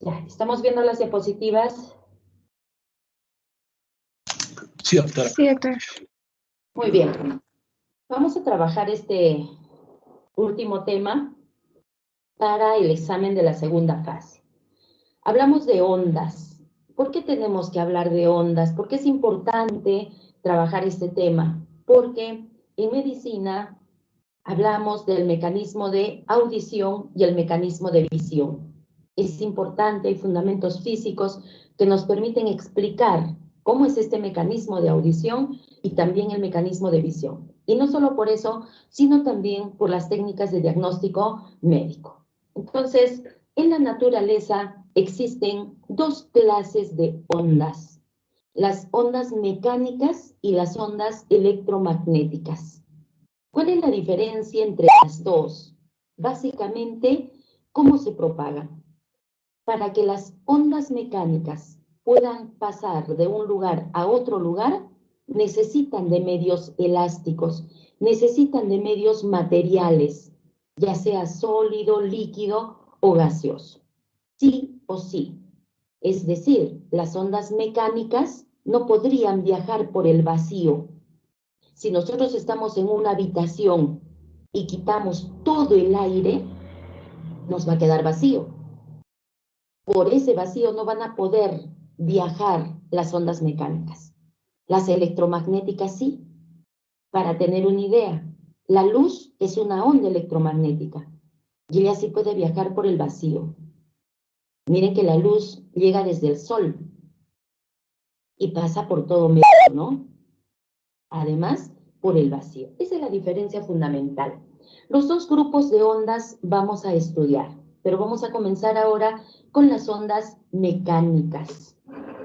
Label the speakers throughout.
Speaker 1: Ya, ¿estamos viendo las diapositivas?
Speaker 2: Sí, doctora.
Speaker 3: Sí, doctora.
Speaker 1: Muy bien. Vamos a trabajar este último tema para el examen de la segunda fase. Hablamos de ondas. ¿Por qué tenemos que hablar de ondas? ¿Por qué es importante trabajar este tema? Porque en medicina hablamos del mecanismo de audición y el mecanismo de visión. Es importante, hay fundamentos físicos que nos permiten explicar cómo es este mecanismo de audición y también el mecanismo de visión. Y no solo por eso, sino también por las técnicas de diagnóstico médico. Entonces, en la naturaleza existen dos clases de ondas: las ondas mecánicas y las ondas electromagnéticas. ¿Cuál es la diferencia entre las dos? Básicamente, ¿cómo se propagan? Para que las ondas mecánicas puedan pasar de un lugar a otro lugar, necesitan de medios elásticos, necesitan de medios materiales, ya sea sólido, líquido o gaseoso. Sí o sí. Es decir, las ondas mecánicas no podrían viajar por el vacío. Si nosotros estamos en una habitación y quitamos todo el aire, nos va a quedar vacío. Por ese vacío no van a poder viajar las ondas mecánicas. Las electromagnéticas sí. Para tener una idea, la luz es una onda electromagnética y ella sí puede viajar por el vacío. Miren que la luz llega desde el sol y pasa por todo medio, ¿no? Además, por el vacío. Esa es la diferencia fundamental. Los dos grupos de ondas vamos a estudiar, pero vamos a comenzar ahora con las ondas mecánicas.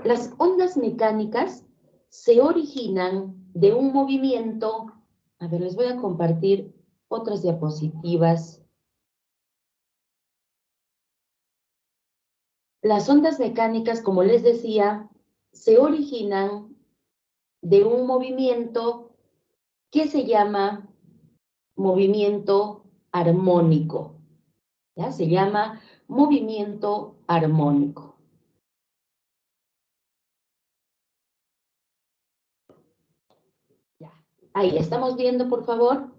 Speaker 1: Las ondas mecánicas se originan de un movimiento. A ver, les voy a compartir otras diapositivas. Las ondas mecánicas, como les decía, se originan de un movimiento que se llama movimiento armónico. ¿Ya? Se llama movimiento armónico. Ya. Ahí, ¿estamos viendo, por favor?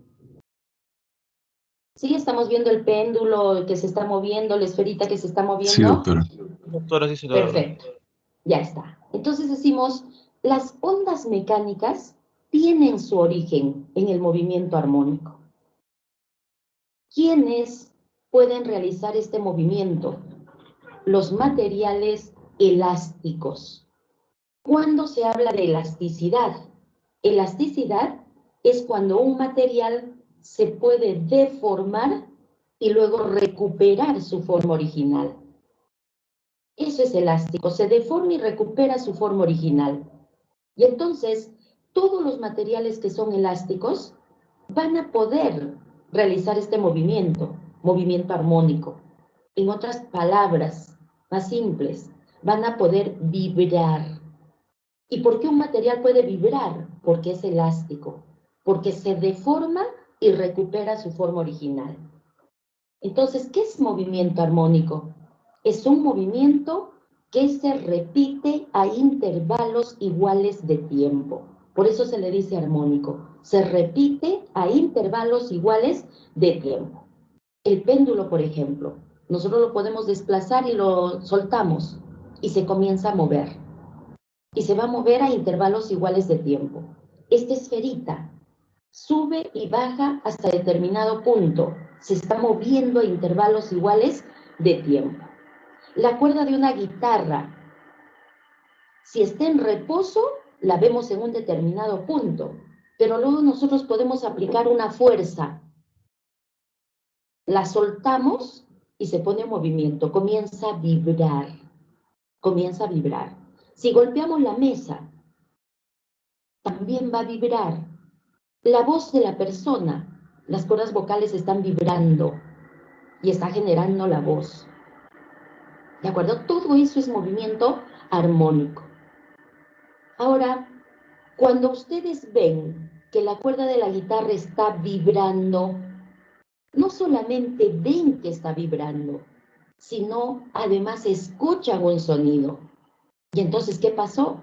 Speaker 1: Sí, estamos viendo el péndulo que se está moviendo, la esferita que se está moviendo.
Speaker 2: Sí, doctora.
Speaker 4: Doctora, sí, señora.
Speaker 1: Perfecto. Ya está. Entonces decimos, las ondas mecánicas tienen su origen en el movimiento armónico. ¿Quiénes pueden realizar este movimiento? Los materiales elásticos. ¿Cuándo se habla de elasticidad? Elasticidad es cuando un material se puede deformar y luego recuperar su forma original. Eso es elástico, se deforma y recupera su forma original. Y entonces, todos los materiales que son elásticos van a poder realizar este movimiento armónico. En otras palabras, más simples, van a poder vibrar. ¿Y por qué un material puede vibrar? Porque es elástico, porque se deforma y recupera su forma original. Entonces, ¿qué es movimiento armónico? Es un movimiento que se repite a intervalos iguales de tiempo. Por eso se le dice armónico. Se repite a intervalos iguales de tiempo. El péndulo, por ejemplo, nosotros lo podemos desplazar y lo soltamos y se comienza a mover. Y se va a mover a intervalos iguales de tiempo. Esta esferita sube y baja hasta determinado punto. Se está moviendo a intervalos iguales de tiempo. La cuerda de una guitarra, si está en reposo, la vemos en un determinado punto, pero luego nosotros podemos aplicar una fuerza. La soltamos y se pone en movimiento, comienza a vibrar, comienza a vibrar. Si golpeamos la mesa, también va a vibrar. La voz de la persona, las cuerdas vocales están vibrando y está generando la voz. ¿De acuerdo? Todo eso es movimiento armónico. Ahora, cuando ustedes ven que la cuerda de la guitarra está vibrando, no solamente ven que está vibrando, sino además escuchan un sonido. Y entonces, ¿qué pasó?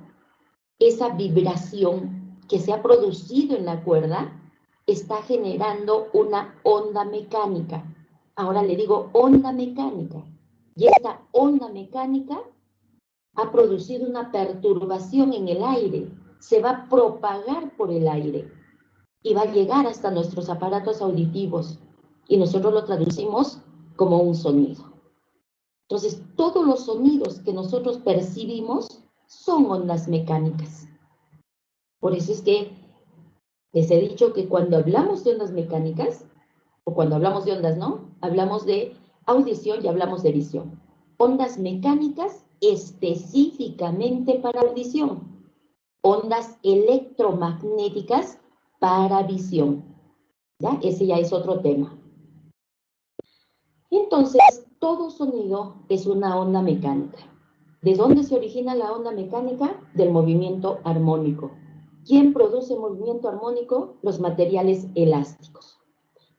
Speaker 1: Esa vibración que se ha producido en la cuerda está generando una onda mecánica. Ahora le digo onda mecánica. Y esta onda mecánica ha producido una perturbación en el aire. Se va a propagar por el aire y va a llegar hasta nuestros aparatos auditivos. Y nosotros lo traducimos como un sonido. Entonces, todos los sonidos que nosotros percibimos son ondas mecánicas. Por eso es que les he dicho que cuando hablamos de ondas mecánicas, o cuando hablamos de ondas, ¿no? Hablamos de audición y hablamos de visión. Ondas mecánicas específicamente para audición. Ondas electromagnéticas para visión. ¿Ya? Ese ya es otro tema. Entonces, todo sonido es una onda mecánica. ¿De dónde se origina la onda mecánica? Del movimiento armónico. ¿Quién produce movimiento armónico? Los materiales elásticos.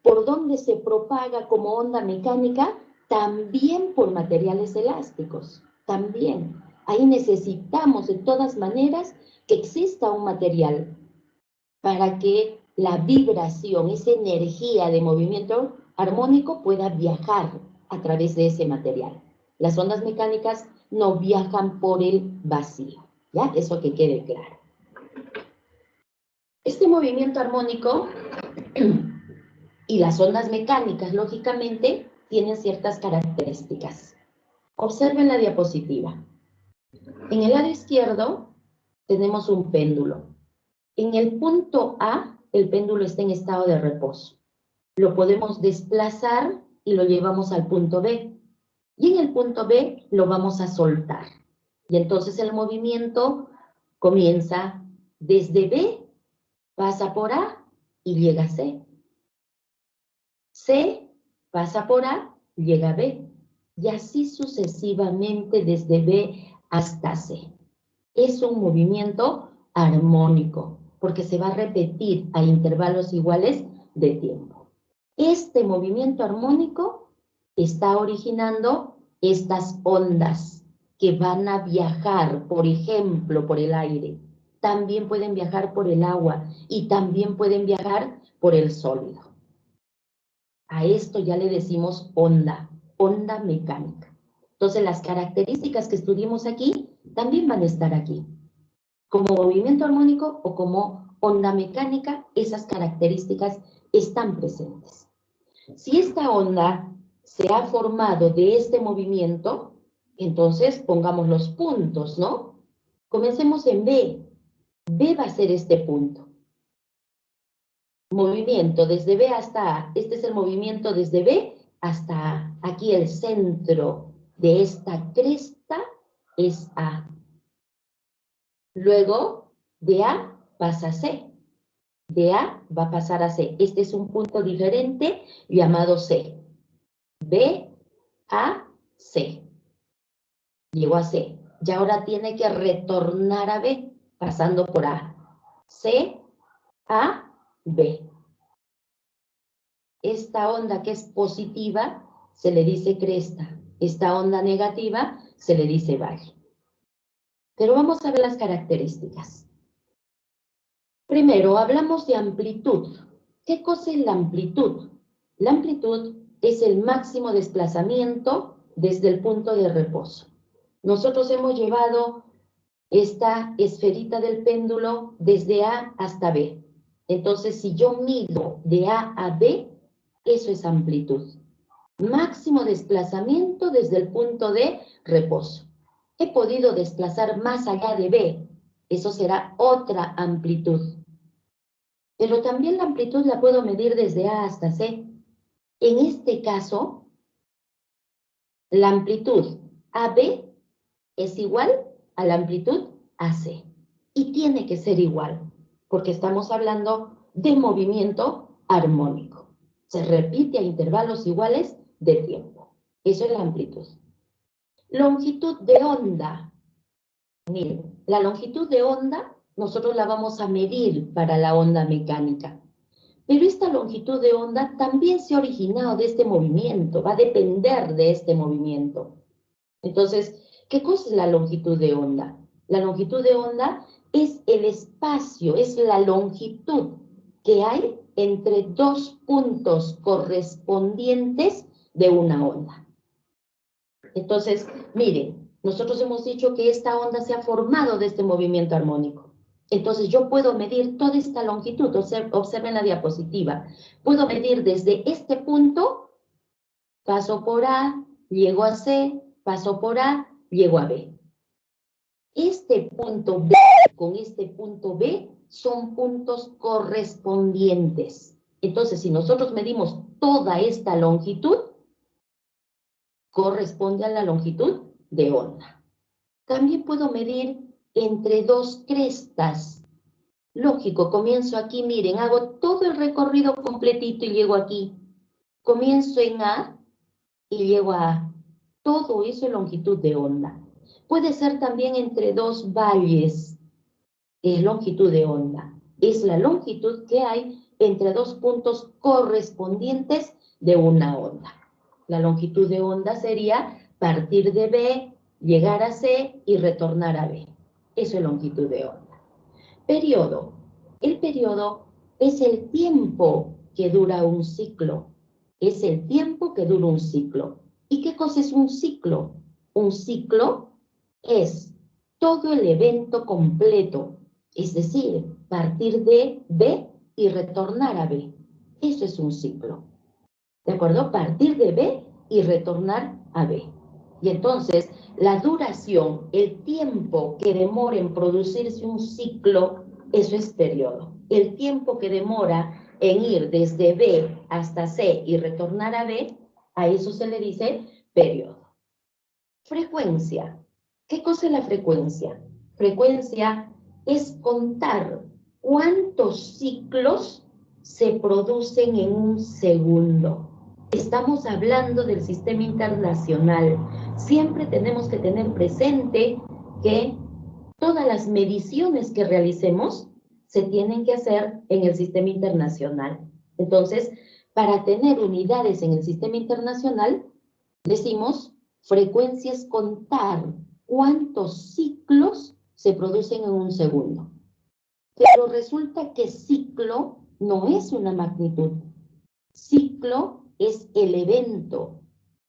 Speaker 1: ¿Por dónde se propaga como onda mecánica? También por materiales elásticos. También. Ahí necesitamos de todas maneras que exista un material para que la vibración, esa energía de movimiento armónico pueda viajar a través de ese material. Las ondas mecánicas no viajan por el vacío, ¿ya? Eso que quede claro. Este movimiento armónico y las ondas mecánicas, lógicamente, tienen ciertas características. Observen la diapositiva. En el lado izquierdo tenemos un péndulo. En el punto A, el péndulo está en estado de reposo. Lo podemos desplazar y lo llevamos al punto B. Y en el punto B lo vamos a soltar. Y entonces el movimiento comienza desde B, pasa por A y llega a C. C pasa por A, llega a B. Y así sucesivamente desde B hasta C. Es un movimiento armónico, porque se va a repetir a intervalos iguales de tiempo. Este movimiento armónico está originando estas ondas que van a viajar, por ejemplo, por el aire. También pueden viajar por el agua y también pueden viajar por el sólido. A esto ya le decimos onda, onda mecánica. Entonces, las características que estudiamos aquí también van a estar aquí. Como movimiento armónico o como onda mecánica, esas características están presentes. Si esta onda se ha formado de este movimiento, entonces pongamos los puntos, ¿no? Comencemos en B. B va a ser este punto. Movimiento desde B hasta A. Este es el movimiento desde B hasta A. Aquí el centro de esta cresta es A. Luego, de A pasa a C. De A va a pasar a C. Este es un punto diferente llamado C. B, A, C. Llegó a C. Y ahora tiene que retornar a B, pasando por A. C, A, B. Esta onda que es positiva se le dice cresta. Esta onda negativa se le dice valle. Pero vamos a ver las características. Primero, hablamos de amplitud. ¿Qué cosa es la amplitud? La amplitud es el máximo desplazamiento desde el punto de reposo. Nosotros hemos llevado esta esferita del péndulo desde A hasta B. Entonces, si yo mido de A a B, eso es amplitud. Máximo desplazamiento desde el punto de reposo. He podido desplazar más allá de B. Eso será otra amplitud. Pero también la amplitud la puedo medir desde A hasta C. En este caso, la amplitud AB es igual a la amplitud AC. Y tiene que ser igual, porque estamos hablando de movimiento armónico. Se repite a intervalos iguales de tiempo. Eso es la amplitud. Longitud de onda. Miren, la longitud de onda nosotros la vamos a medir para la onda mecánica. Pero esta longitud de onda también se ha originado de este movimiento, va a depender de este movimiento. Entonces, ¿qué cosa es la longitud de onda? La longitud de onda es el espacio, es la longitud que hay entre dos puntos correspondientes de una onda. Entonces, miren, nosotros hemos dicho que esta onda se ha formado de este movimiento armónico. Entonces, yo puedo medir toda esta longitud, observen la diapositiva. Puedo medir desde este punto, paso por A, llego a C, paso por A, llego a B. Este punto B con este punto B son puntos correspondientes. Entonces, si nosotros medimos toda esta longitud, corresponde a la longitud de onda. También puedo medir entre dos crestas. Lógico, comienzo aquí, miren, hago todo el recorrido completito y llego aquí. Comienzo en A y llego a A. Todo eso es longitud de onda. Puede ser también entre dos valles, es longitud de onda. Es la longitud que hay entre dos puntos correspondientes de una onda. La longitud de onda sería partir de B, llegar a C y retornar a B. Eso es longitud de onda. Periodo. El periodo es el tiempo que dura un ciclo. Es el tiempo que dura un ciclo. ¿Y qué cosa es un ciclo? Un ciclo es todo el evento completo, es decir, partir de B y retornar a B. Eso es un ciclo. ¿De acuerdo? Partir de B y retornar a B. Y entonces, la duración, el tiempo que demora en producirse un ciclo, eso es periodo. El tiempo que demora en ir desde B hasta C y retornar a B, a eso se le dice periodo. Frecuencia. ¿Qué cosa es la frecuencia? Frecuencia es contar cuántos ciclos se producen en un segundo. Estamos hablando del sistema internacional. Siempre tenemos que tener presente que todas las mediciones que realicemos se tienen que hacer en el sistema internacional. Entonces, para tener unidades en el sistema internacional, decimos frecuencia es contar cuántos ciclos se producen en un segundo. Pero resulta que ciclo no es una magnitud. Ciclo es el evento,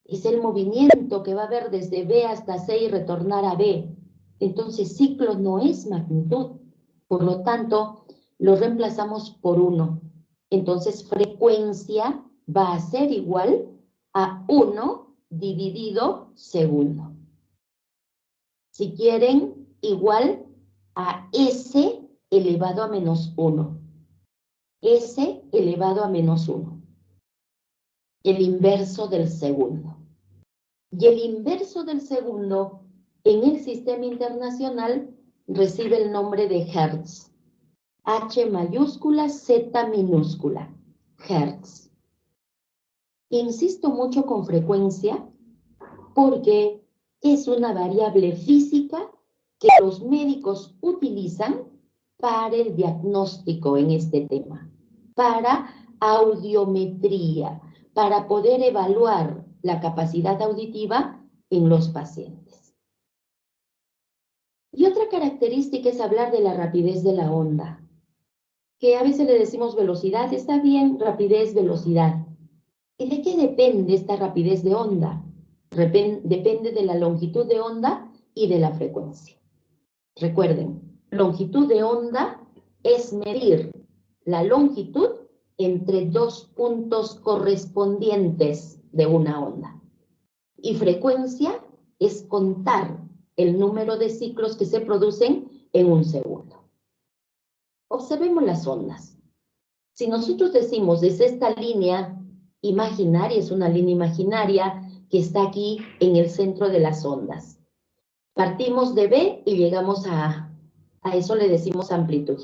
Speaker 1: es el movimiento que va a haber desde B hasta C y retornar a B. Entonces, ciclo no es magnitud. Por lo tanto, lo reemplazamos por 1. Entonces, frecuencia va a ser igual a 1 dividido segundo. Si quieren, igual a S elevado a menos 1. S elevado a menos 1. El inverso del segundo. Y el inverso del segundo en el sistema internacional recibe el nombre de Hertz. H mayúscula, Z minúscula. Hertz. Insisto mucho con frecuencia porque es una variable física que los médicos utilizan para el diagnóstico en este tema, para audiometría, para poder evaluar la capacidad auditiva en los pacientes. Y otra característica es hablar de la rapidez de la onda, que a veces le decimos velocidad, está bien, rapidez, velocidad. ¿Y de qué depende esta rapidez de onda? Depende de la longitud de onda y de la frecuencia. Recuerden, longitud de onda es medir la longitud entre dos puntos correspondientes de una onda. Y frecuencia es contar el número de ciclos que se producen en un segundo. Observemos las ondas. Si nosotros decimos desde esta línea imaginaria, es una línea imaginaria que está aquí en el centro de las ondas. Partimos de B y llegamos a A. A eso le decimos amplitud.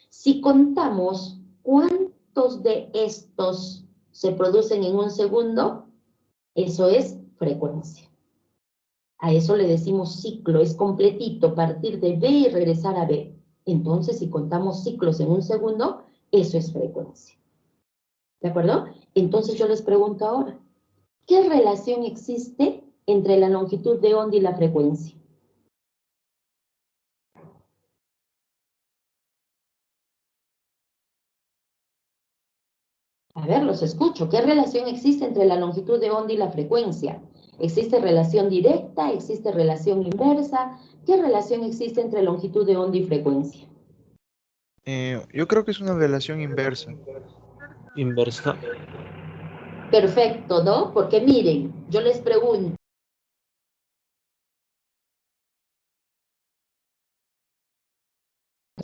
Speaker 1: Si contamos cuántos de estos se producen en un segundo, eso es frecuencia. A eso le decimos ciclo, es completito, partir de B y regresar a B. Entonces, si contamos ciclos en un segundo, eso es frecuencia. ¿De acuerdo? Entonces yo les pregunto ahora, ¿qué relación existe entre la longitud de onda y la frecuencia? A ver, los escucho. ¿Qué relación existe entre la longitud de onda y la frecuencia? ¿Existe relación directa? ¿Existe relación inversa? ¿Qué relación existe entre longitud de onda y frecuencia?
Speaker 2: Yo creo que es una relación inversa.
Speaker 3: Inversa.
Speaker 1: Perfecto, ¿no? Porque miren, yo les pregunto,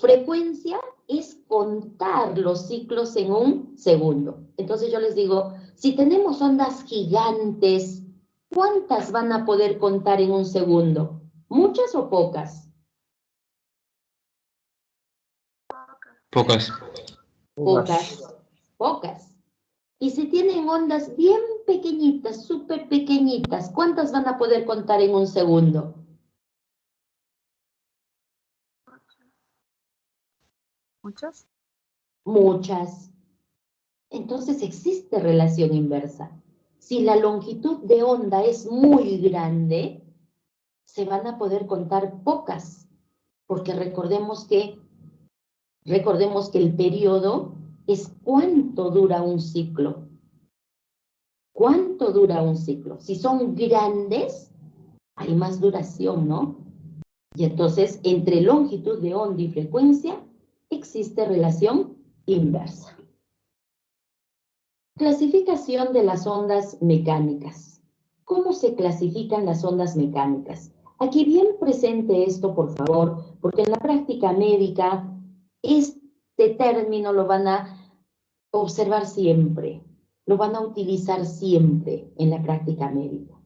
Speaker 1: frecuencia es contar los ciclos en un segundo. Entonces yo les digo, si tenemos ondas gigantes, ¿cuántas van a poder contar en un segundo? ¿Muchas o pocas?
Speaker 3: Pocas.
Speaker 1: Pocas, pocas. Y si tienen ondas bien pequeñitas, súper pequeñitas, ¿cuántas van a poder contar en un segundo?
Speaker 4: ¿Muchas?
Speaker 1: Muchas. Entonces existe relación inversa. Si la longitud de onda es muy grande, se van a poder contar pocas, porque recordemos que el periodo es cuánto dura un ciclo. ¿Cuánto dura un ciclo? Si son grandes, hay más duración, ¿no? Y entonces, entre longitud de onda y frecuencia, existe relación inversa. Clasificación de las ondas mecánicas. ¿Cómo se clasifican las ondas mecánicas? Aquí bien presente esto, por favor, porque en la práctica médica este término lo van a observar siempre, lo van a utilizar siempre en la práctica médica.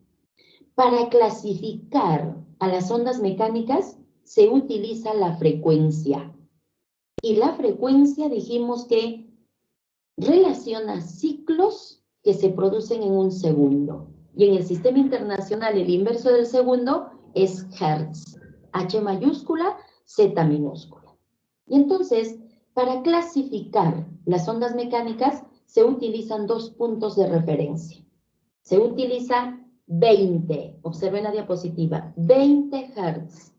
Speaker 1: Para clasificar a las ondas mecánicas se utiliza la frecuencia. Y la frecuencia dijimos que relaciona ciclos que se producen en un segundo. Y en el sistema internacional el inverso del segundo es Hertz. H mayúscula, Z minúscula. Y entonces, para clasificar las ondas mecánicas se utilizan dos puntos de referencia. Se utiliza 20, observen la diapositiva, 20 Hertz,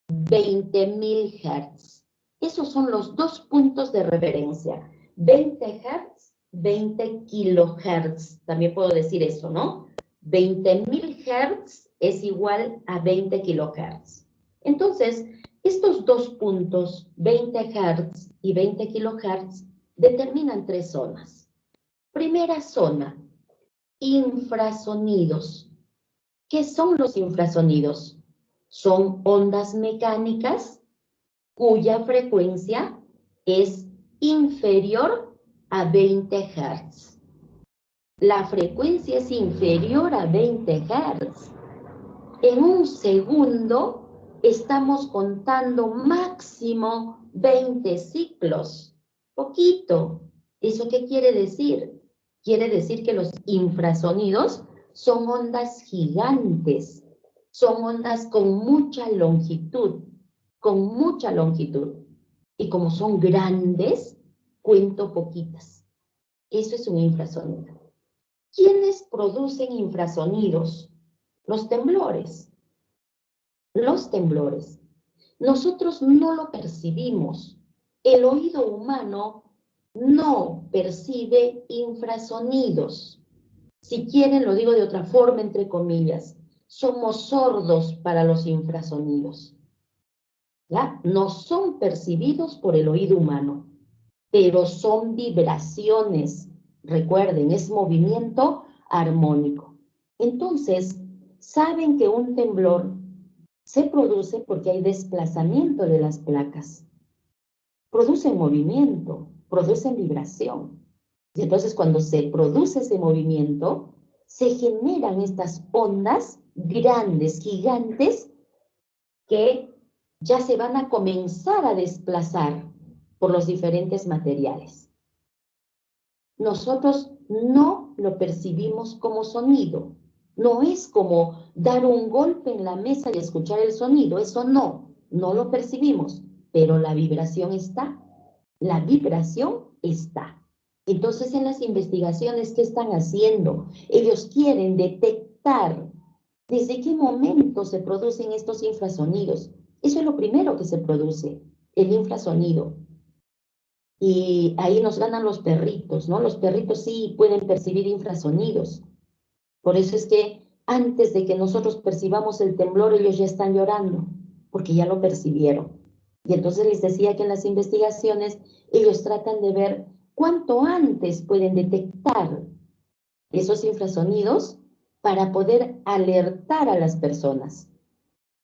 Speaker 1: 20.000 Hertz. Esos son los dos puntos de referencia. 20 Hertz, 20 kilohertz. También puedo decir eso, ¿no? 20.000 Hertz es igual a 20 kilohertz. Entonces, estos dos puntos, 20 Hertz y 20 kilohertz, determinan tres zonas. Primera zona, infrasonidos. ¿Qué son los infrasonidos? Son ondas mecánicas cuya frecuencia es inferior a 20 Hz. La frecuencia es inferior a 20 Hz. En un segundo estamos contando máximo 20 ciclos. Poquito. ¿Eso qué quiere decir? Quiere decir que los infrasonidos son ondas gigantes, son ondas con mucha longitud, Y como son grandes, cuento poquitas. Eso es un infrasonido. ¿Quiénes producen infrasonidos? Los temblores. Los temblores. Nosotros no lo percibimos. El oído humano no percibe infrasonidos. Si quieren, lo digo de otra forma, entre comillas. Somos sordos para los infrasonidos. ¿Ya? No son percibidos por el oído humano, pero son vibraciones. Recuerden, es movimiento armónico. Entonces, saben que un temblor se produce porque hay desplazamiento de las placas. Producen movimiento, producen vibración. Y entonces cuando se produce ese movimiento, se generan estas ondas grandes, gigantes, que ya se van a comenzar a desplazar por los diferentes materiales. Nosotros no lo percibimos como sonido. No es como dar un golpe en la mesa y escuchar el sonido. Eso no lo percibimos. Pero la vibración está. La vibración está. Entonces, en las investigaciones, ¿qué están haciendo? Ellos quieren detectar desde qué momento se producen estos infrasonidos. Eso es lo primero que se produce, el infrasonido. Y ahí nos ganan los perritos, ¿no? Los perritos sí pueden percibir infrasonidos. Por eso es que antes de que nosotros percibamos el temblor, ellos ya están llorando, porque ya lo percibieron. Y entonces les decía que en las investigaciones ellos tratan de ver cuánto antes pueden detectar esos infrasonidos para poder alertar a las personas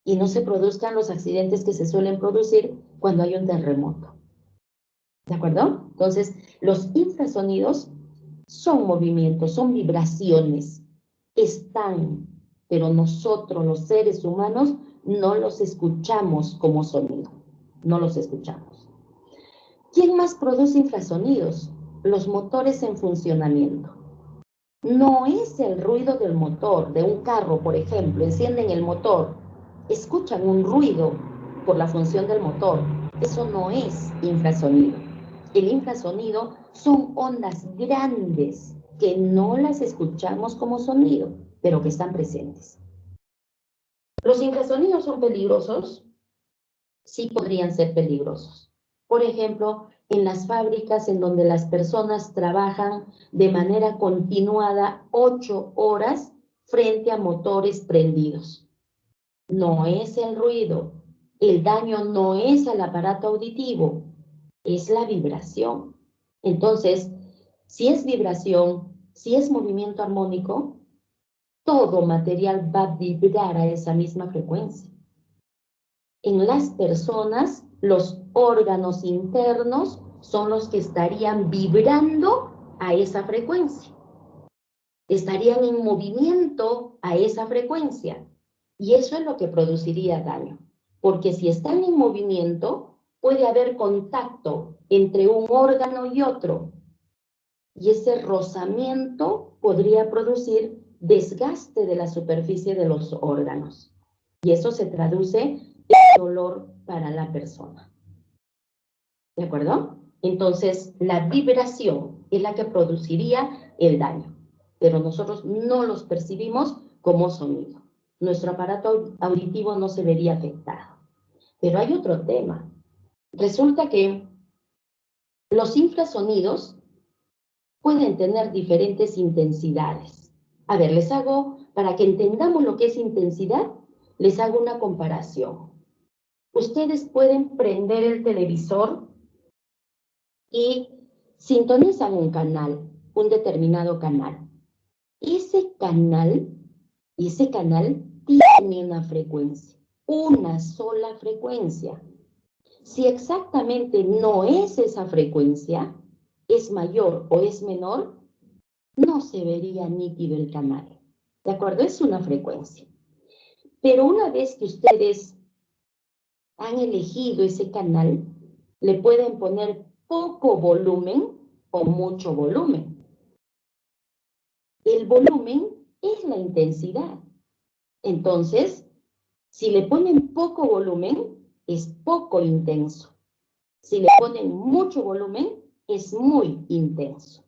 Speaker 1: y no se produzcan los accidentes que se suelen producir cuando hay un terremoto. ¿De acuerdo? Entonces, los infrasonidos son movimientos, son vibraciones, están, pero nosotros, los seres humanos, no los escuchamos como sonido, no los escuchamos. ¿Quién más produce infrasonidos? Los motores en funcionamiento. No es el ruido del motor, de un carro, por ejemplo, encienden el motor, escuchan un ruido por la función del motor. Eso no es infrasonido. El infrasonido son ondas grandes que no las escuchamos como sonido, pero que están presentes. ¿Los infrasonidos son peligrosos? Sí podrían ser peligrosos. Por ejemplo, en las fábricas en donde las personas trabajan de manera continuada 8 horas frente a motores prendidos. No es el ruido, el daño no es al aparato auditivo, es la vibración. Entonces, si es vibración, si es movimiento armónico, todo material va a vibrar a esa misma frecuencia. En las personas, los órganos internos son los que estarían vibrando a esa frecuencia. Estarían en movimiento a esa frecuencia. Y eso es lo que produciría daño. Porque si están en movimiento, puede haber contacto entre un órgano y otro. Y ese rozamiento podría producir desgaste de la superficie de los órganos. Y eso se traduce en dolor para la persona. ¿De acuerdo? Entonces, la vibración es la que produciría el daño, pero nosotros no los percibimos como sonido. Nuestro aparato auditivo no se vería afectado. Pero hay otro tema. Resulta que los infrasonidos pueden tener diferentes intensidades. A ver, para que entendamos lo que es intensidad, les hago una comparación. Ustedes pueden prender el televisor y sintonizan un canal, un determinado canal. Ese canal tiene una sola frecuencia. Si exactamente no es esa frecuencia, es mayor o es menor, no se vería nítido el canal. ¿De acuerdo? Es una frecuencia. Pero una vez que ustedes han elegido ese canal, le pueden poner poco volumen o mucho volumen. El volumen es la intensidad. Entonces, si le ponen poco volumen, es poco intenso. Si le ponen mucho volumen, es muy intenso.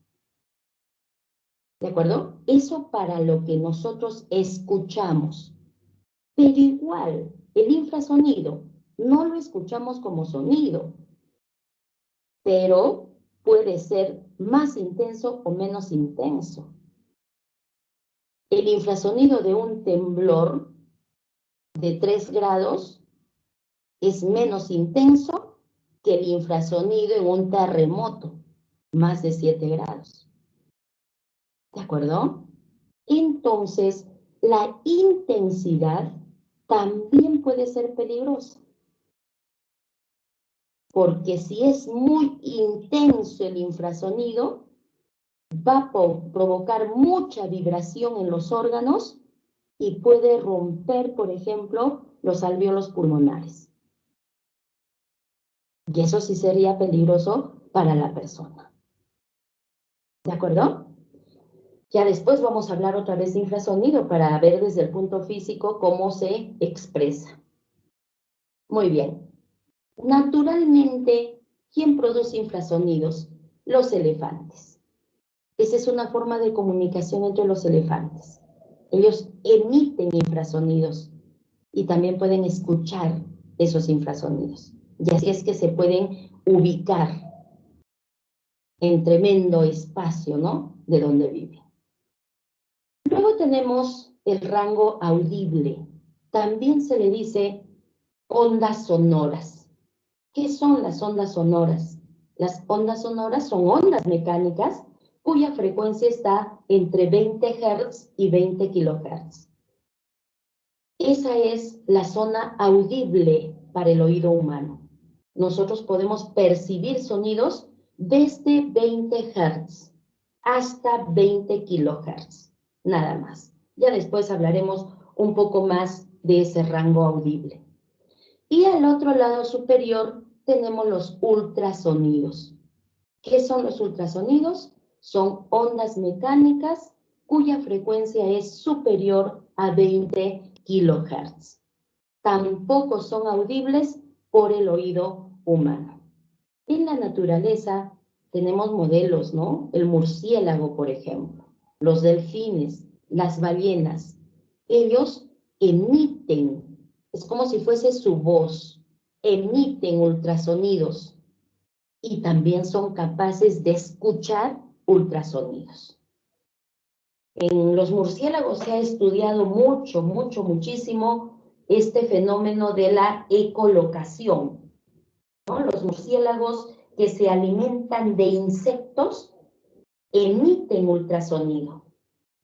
Speaker 1: ¿De acuerdo? Eso para lo que nosotros escuchamos. Pero igual, el infrasonido no lo escuchamos como sonido, pero puede ser más intenso o menos intenso. El infrasonido de un temblor de 3 grados es menos intenso que el infrasonido en un terremoto, más de 7 grados. ¿De acuerdo? Entonces, la intensidad también puede ser peligrosa. Porque si es muy intenso el infrasonido, va a provocar mucha vibración en los órganos y puede romper, por ejemplo, los alvéolos pulmonares. Y eso sí sería peligroso para la persona. ¿De acuerdo? Ya después vamos a hablar otra vez de infrasonido para ver desde el punto físico cómo se expresa. Muy bien. Naturalmente, ¿quién produce infrasonidos? Los elefantes. Esa es una forma de comunicación entre los elefantes. Ellos emiten infrasonidos y también pueden escuchar esos infrasonidos. Y así es que se pueden ubicar en tremendo espacio, ¿no?, de donde viven. Luego tenemos el rango audible. También se le dice ondas sonoras. ¿Qué son las ondas sonoras? Las ondas sonoras son ondas mecánicas cuya frecuencia está entre 20 Hz y 20 kHz. Esa es la zona audible para el oído humano. Nosotros podemos percibir sonidos desde 20 Hz hasta 20 kHz, nada más. Ya después hablaremos un poco más de ese rango audible. Y al otro lado superior tenemos los ultrasonidos. ¿Qué son los ultrasonidos? Son ondas mecánicas cuya frecuencia es superior a 20 kHz. Tampoco son audibles por el oído humano. En la naturaleza tenemos modelos, ¿no? El murciélago, por ejemplo, los delfines, las ballenas. Ellos emiten, es como si fuese su voz, emiten ultrasonidos y también son capaces de escuchar ultrasonidos. En los murciélagos se ha estudiado muchísimo este fenómeno de la ecolocación, ¿no? Los murciélagos que se alimentan de insectos emiten ultrasonido.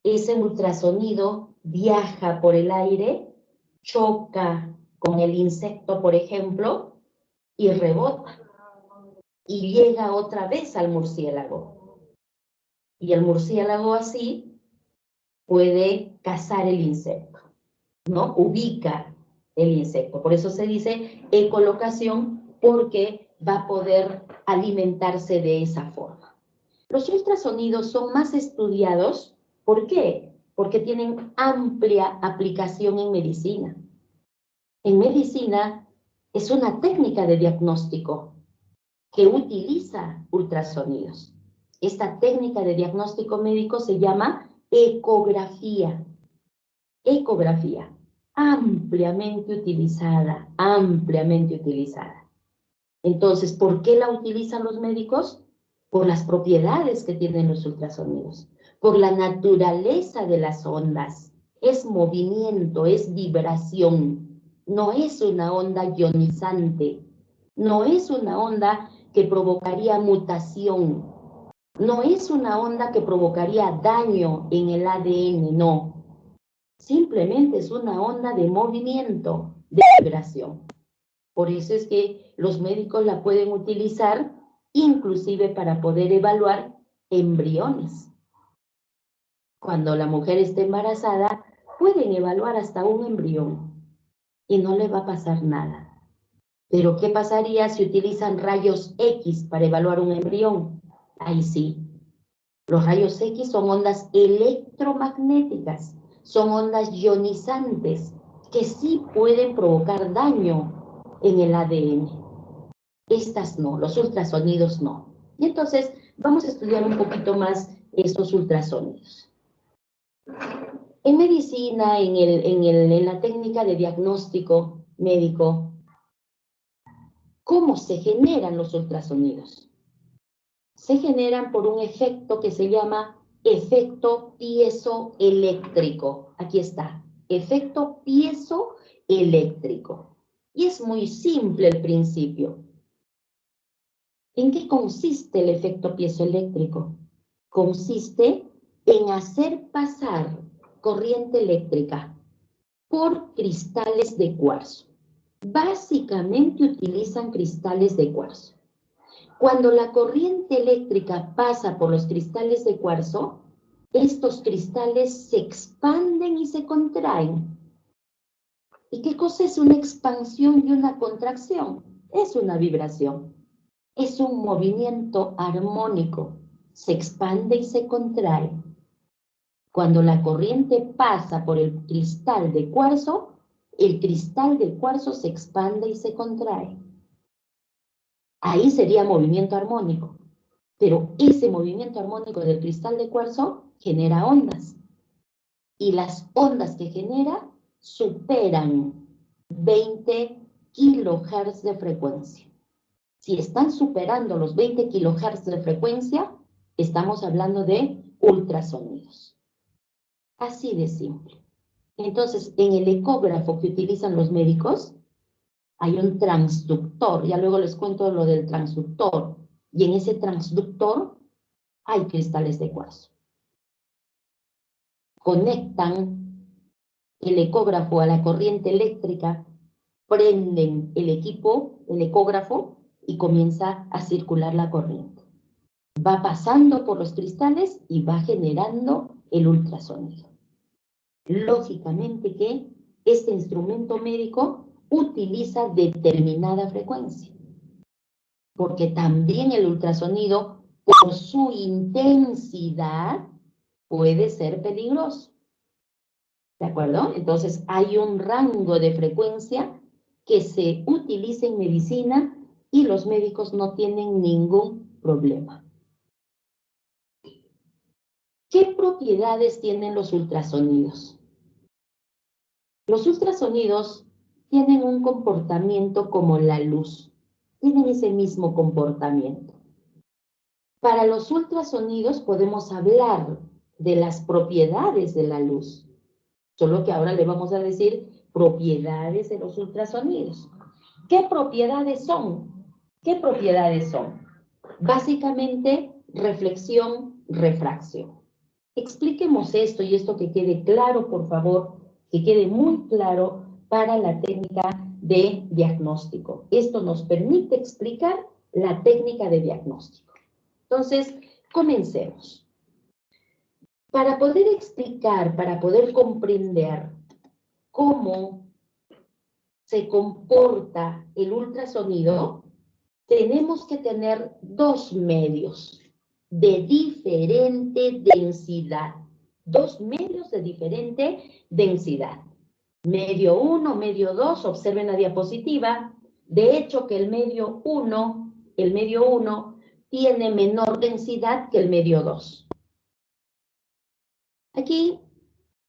Speaker 1: Ese ultrasonido viaja por el aire, choca con el insecto, por ejemplo, y rebota. Y llega otra vez al murciélago. Y el murciélago así puede cazar el insecto, ¿no? Ubica el insecto. Por eso se dice ecolocación, porque va a poder alimentarse de esa forma. Los ultrasonidos son más estudiados. ¿Por qué? Porque tienen amplia aplicación en medicina. En medicina es una técnica de diagnóstico que utiliza ultrasonidos. Esta técnica de diagnóstico médico se llama ecografía. Ecografía, ampliamente utilizada, ampliamente utilizada. Entonces, ¿por qué la utilizan los médicos? Por las propiedades que tienen los ultrasonidos, por la naturaleza de las ondas. Es movimiento, es vibración, no es una onda ionizante, no es una onda que provocaría mutación, no es una onda que provocaría daño en el ADN, no. Simplemente es una onda de movimiento, de vibración. Por eso es que los médicos la pueden utilizar inclusive para poder evaluar embriones. Cuando la mujer esté embarazada, pueden evaluar hasta un embrión y no le va a pasar nada. Pero ¿qué pasaría si utilizan rayos X para evaluar un embrión? Ahí sí. Los rayos X son ondas electromagnéticas, son ondas ionizantes que sí pueden provocar daño en el ADN. Estas no, los ultrasonidos no. Y entonces vamos a estudiar un poquito más estos ultrasonidos. En medicina, en la técnica de diagnóstico médico, ¿cómo se generan los ultrasonidos? Se generan por un efecto que se llama efecto piezoeléctrico. Aquí está, efecto piezoeléctrico. Y es muy simple el principio. ¿En qué consiste el efecto piezoeléctrico? Consiste en hacer pasar corriente eléctrica por cristales de cuarzo. Básicamente utilizan cristales de cuarzo. Cuando la corriente eléctrica pasa por los cristales de cuarzo, estos cristales se expanden y se contraen. ¿Y qué cosa es una expansión y una contracción? Es una vibración. Es un movimiento armónico. Se expande y se contrae. Cuando la corriente pasa por el cristal de cuarzo se expande y se contrae. Ahí sería movimiento armónico. Pero ese movimiento armónico del cristal de cuarzo genera ondas. Y las ondas que genera superan 20 kilohertz de frecuencia. Si están superando los 20 kilohertz de frecuencia, estamos hablando de ultrasonidos. Así de simple. Entonces, en el ecógrafo que utilizan los médicos, hay un transductor. Ya luego les cuento lo del transductor. Y en ese transductor hay cristales de cuarzo. Conectan el ecógrafo a la corriente eléctrica, prenden el equipo, el ecógrafo, y comienza a circular la corriente. Va pasando por los cristales y va generando el ultrasonido. Lógicamente que este instrumento médico utiliza determinada frecuencia, porque también el ultrasonido, por su intensidad, puede ser peligroso. ¿De acuerdo? Entonces, hay un rango de frecuencia que se utiliza en medicina y los médicos no tienen ningún problema. ¿Qué propiedades tienen los ultrasonidos? Los ultrasonidos tienen un comportamiento como la luz. Tienen ese mismo comportamiento. Para los ultrasonidos podemos hablar de las propiedades de la luz. Solo que ahora le vamos a decir propiedades de los ultrasonidos. ¿Qué propiedades son? ¿Qué propiedades son? Básicamente, reflexión, refracción. Expliquemos esto y esto que quede claro, por favor, que quede muy claro para la técnica de diagnóstico. Esto nos permite explicar la técnica de diagnóstico. Entonces, comencemos. Para poder explicar, para poder comprender cómo se comporta el ultrasonido, tenemos que tener dos medios de diferente densidad. Dos medios de diferente densidad. Medio 1, medio 2, observen la diapositiva. De hecho, que el medio 1 tiene menor densidad que el medio 2. Aquí,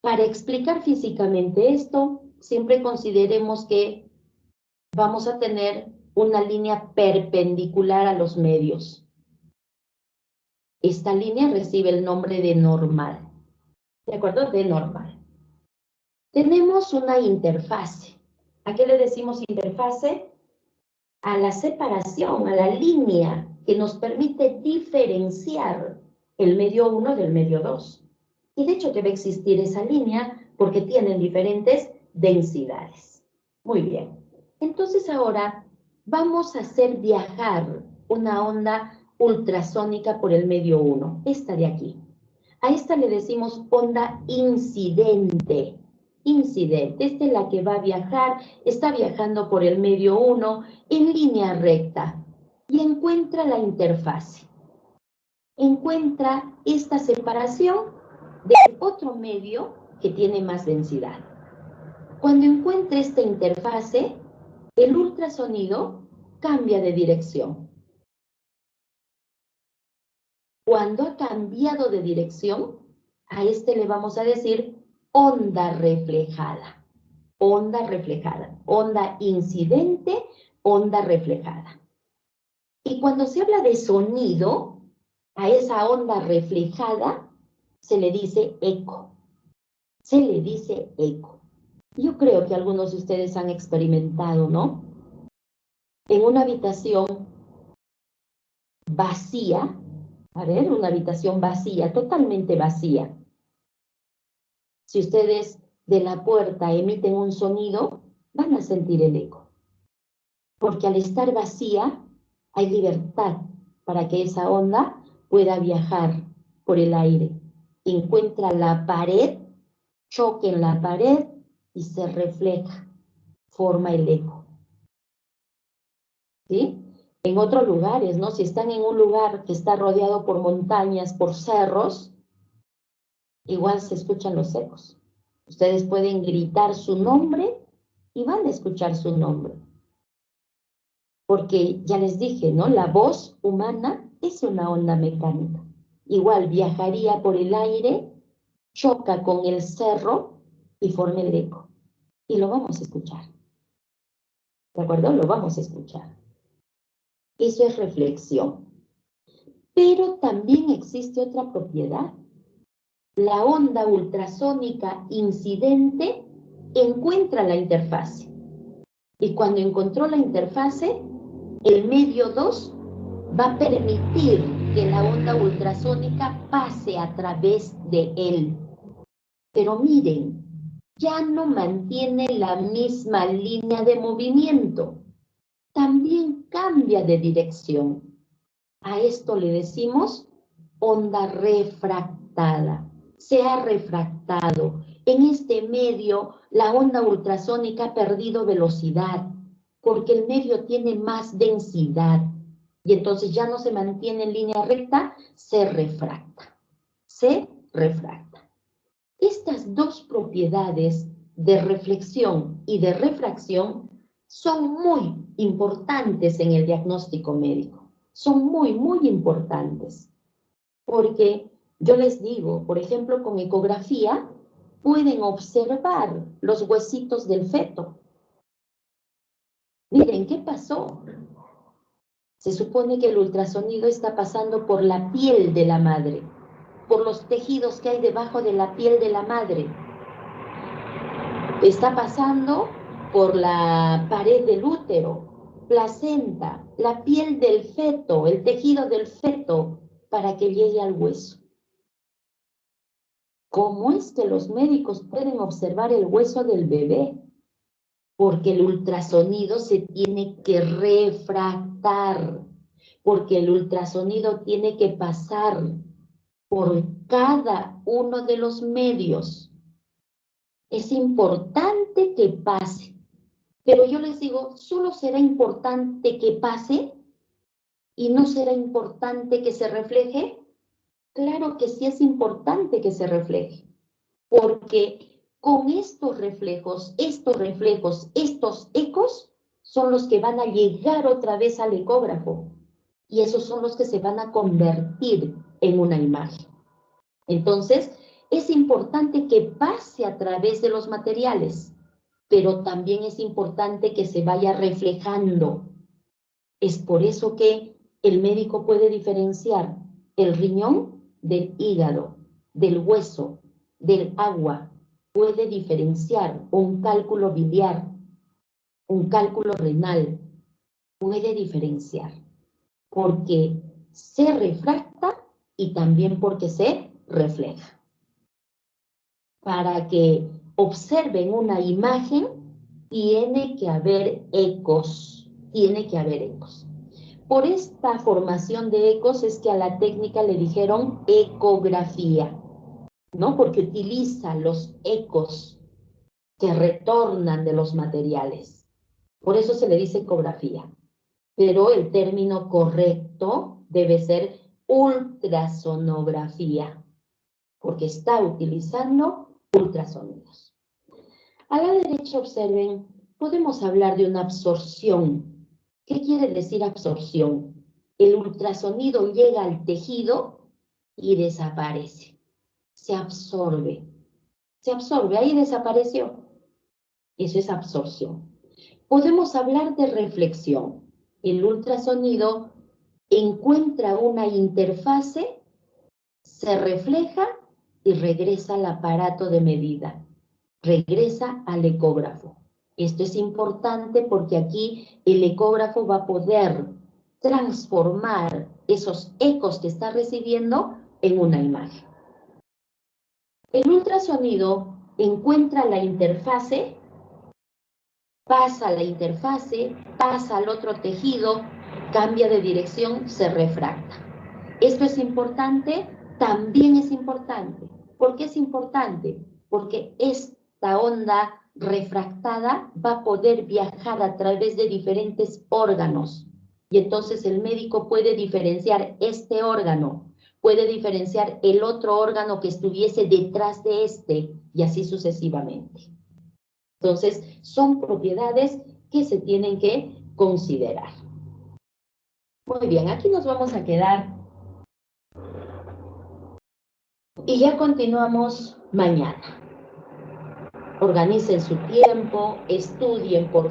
Speaker 1: para explicar físicamente esto, siempre consideremos que vamos a tener una línea perpendicular a los medios. Esta línea recibe el nombre de normal. ¿De acuerdo? De normal. Tenemos una interfase. ¿A qué le decimos interfase? A la separación, a la línea que nos permite diferenciar el medio 1 del medio 2. Y de hecho debe existir esa línea porque tienen diferentes densidades. Muy bien. Entonces ahora vamos a hacer viajar una onda ultrasónica por el medio 1, esta de aquí. A esta le decimos onda incidente. Incidente, esta es la que va a viajar, está viajando por el medio 1 en línea recta y encuentra la interfase. Encuentra esta separación de otro medio que tiene más densidad. Cuando encuentre esta interfase, el ultrasonido cambia de dirección. Cuando ha cambiado de dirección, a este le vamos a decir onda reflejada. Onda reflejada. Onda incidente, onda reflejada. Y cuando se habla de sonido, a esa onda reflejada se le dice eco. Se le dice eco. Yo creo que algunos de ustedes han experimentado, ¿no? En una habitación vacía, a ver, una habitación vacía, totalmente vacía. Si ustedes de la puerta emiten un sonido, van a sentir el eco. Porque al estar vacía, hay libertad para que esa onda pueda viajar por el aire. Encuentra la pared, choque en la pared y se refleja, forma el eco. ¿Sí? En otros lugares, ¿no? Si están en un lugar que está rodeado por montañas, por cerros, igual se escuchan los ecos. Ustedes pueden gritar su nombre y van a escuchar su nombre. Porque ya les dije, ¿no? La voz humana es una onda mecánica. Igual viajaría por el aire, choca con el cerro y forma el eco. Y lo vamos a escuchar. ¿De acuerdo? Lo vamos a escuchar. Eso es reflexión. Pero también existe otra propiedad. La onda ultrasónica incidente encuentra la interfase. Y cuando encontró la interfase, el medio 2 va a permitir que la onda ultrasónica pase a través de él. Pero miren, ya no mantiene la misma línea de movimiento. También cambia de dirección. A esto le decimos onda refractada. Se ha refractado. En este medio, la onda ultrasónica ha perdido velocidad porque el medio tiene más densidad y entonces ya no se mantiene en línea recta, se refracta. Se refracta. Estas dos propiedades de reflexión y de refracción son muy importantes en el diagnóstico médico. Son muy, muy importantes. Porque yo les digo, por ejemplo, con ecografía, pueden observar los huesitos del feto. Miren, ¿qué pasó? Se supone que el ultrasonido está pasando por la piel de la madre, por los tejidos que hay debajo de la piel de la madre. Está pasando por la pared del útero, placenta, la piel del feto, el tejido del feto, para que llegue al hueso. ¿Cómo es que los médicos pueden observar el hueso del bebé? Porque el ultrasonido se tiene que refractar, porque el ultrasonido tiene que pasar por cada uno de los medios. Es importante que pase, pero yo les digo, solo será importante que pase y no será importante que se refleje. Claro que sí es importante que se refleje, porque con estos reflejos, estos ecos, son los que van a llegar otra vez al ecógrafo y esos son los que se van a convertir en una imagen. Entonces, es importante que pase a través de los materiales, pero también es importante que se vaya reflejando. Es por eso que el médico puede diferenciar el riñón del hígado, del hueso, del agua. Puede diferenciar un cálculo biliar, un cálculo renal. Puede diferenciar porque se refracta y también porque se refleja. Para que observen una imagen, tiene que haber ecos. Tiene que haber ecos. Por esta formación de ecos es que a la técnica le dijeron ecografía, ¿no? Porque utiliza los ecos que retornan de los materiales. Por eso se le dice ecografía. Pero el término correcto debe ser ultrasonografía, porque está utilizando ultrasonidos. A la derecha observen, podemos hablar de una absorción. ¿Qué quiere decir absorción? El ultrasonido llega al tejido y desaparece. Se absorbe, ahí desapareció. Eso es absorción. Podemos hablar de reflexión. El ultrasonido encuentra una interfase, se refleja y regresa al aparato de medida. Regresa al ecógrafo. Esto es importante porque aquí el ecógrafo va a poder transformar esos ecos que está recibiendo en una imagen. El ultrasonido encuentra la interfase, pasa a la interfase, pasa al otro tejido, cambia de dirección, se refracta. Esto es importante, también es importante. ¿Por qué es importante? Porque esta onda refractada va a poder viajar a través de diferentes órganos. Y entonces el médico puede diferenciar este órgano, puede diferenciar el otro órgano que estuviese detrás de este, y así sucesivamente. Entonces, son propiedades que se tienen que considerar. Muy bien, aquí nos vamos a quedar. Y ya continuamos mañana. Organicen su tiempo, estudien por